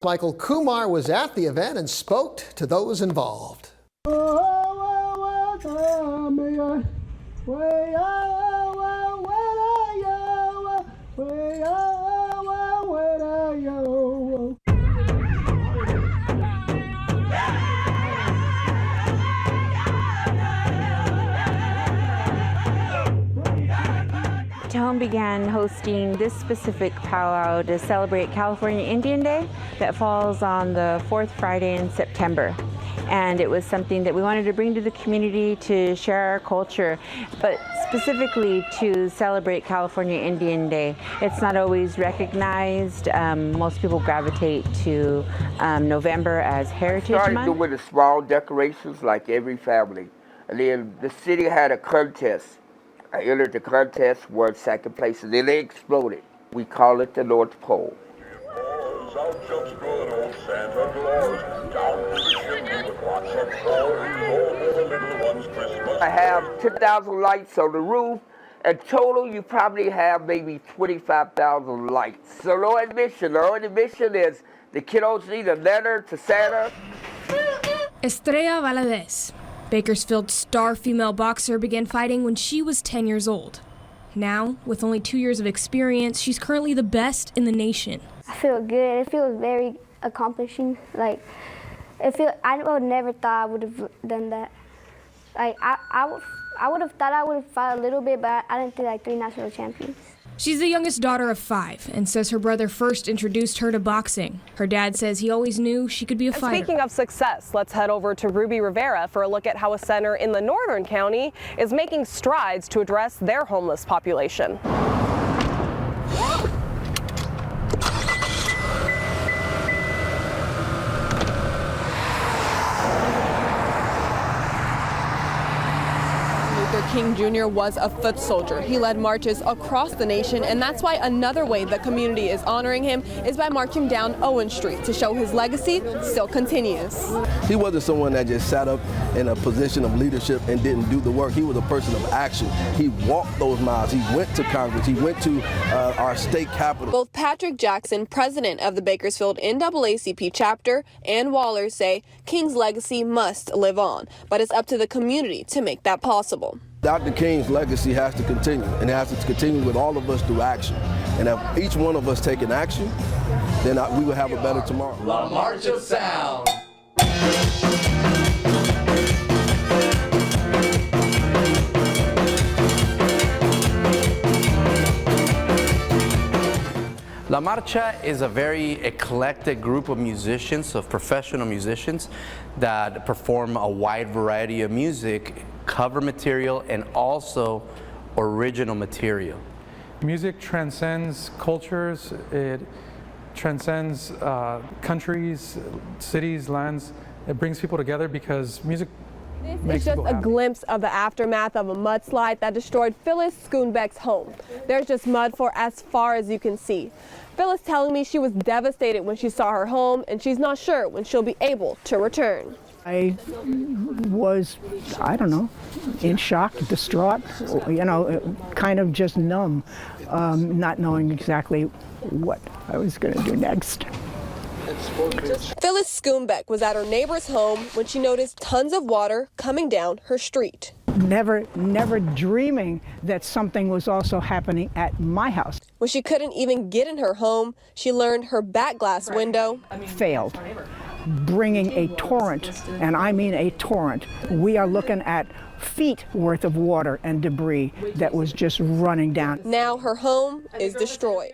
Michael Kumar was at the event and spoke to those involved. Tone began hosting this specific powwow to celebrate California Indian Day that falls on the fourth Friday in September. And it was something that we wanted to bring to the community to share our culture, but specifically to celebrate California Indian Day. It's not always recognized. Most people gravitate to November as Heritage Month. Started with the small decorations like every family. And then the city had a contest. I entered the contest, won second place, and then they exploded. We call it the North Pole. I have 10,000 lights on the roof. In total, you probably have maybe 25,000 lights. So no admission. The only admission is the kiddos need a letter to Santa. Estrella Valadez, Bakersfield's star female boxer, began fighting when she was 10 years old. Now, with only 2 years of experience, she's currently the best in the nation. I feel good. It feels very accomplishing. I would never thought I would have done that. I would have thought I would have fought a little bit, but I didn't think 3 national champions. She's the youngest daughter of 5 and says her brother first introduced her to boxing. Her dad says he always knew she could be a fighter. Speaking of success, let's head over to Ruby Rivera for a look at how a center in the northern county is making strides to address their homeless population. King Jr. was a foot soldier. He led marches across the nation, and that's why another way the community is honoring him is by marching down Owen Street to show his legacy still continues. He wasn't someone that just sat up in a position of leadership and didn't do the work. He was a person of action. He walked those miles. He went to Congress. He went to our state capitol. Both Patrick Jackson, president of the Bakersfield NAACP chapter, and Waller say King's legacy must live on, but it's up to the community to make that possible. Dr. King's legacy has to continue, and it has to continue with all of us through action. And if each one of us taking action, then we will have a better tomorrow. La March of Sound. La Marcha is a very eclectic group of musicians, of professional musicians that perform a wide variety of music, cover material, and also original material. Music transcends cultures, it transcends countries, cities, lands. It brings people together because music It's just a glimpse of the aftermath of a mudslide that destroyed Phyllis Schoonbeck's home. There's just mud for as far as you can see. Phyllis telling me she was devastated when she saw her home, and she's not sure when she'll be able to return. I was, I don't know, in shock, distraught, kind of just numb, not knowing exactly what I was going to do next. Phyllis Schoonbeck was at her neighbor's home when she noticed tons of water coming down her street. Never dreaming that something was also happening at my house. When she couldn't even get in her home, she learned her back glass window failed, bringing a torrent, and I mean a torrent. We are looking at feet worth of water and debris that was just running down. Now her home is destroyed.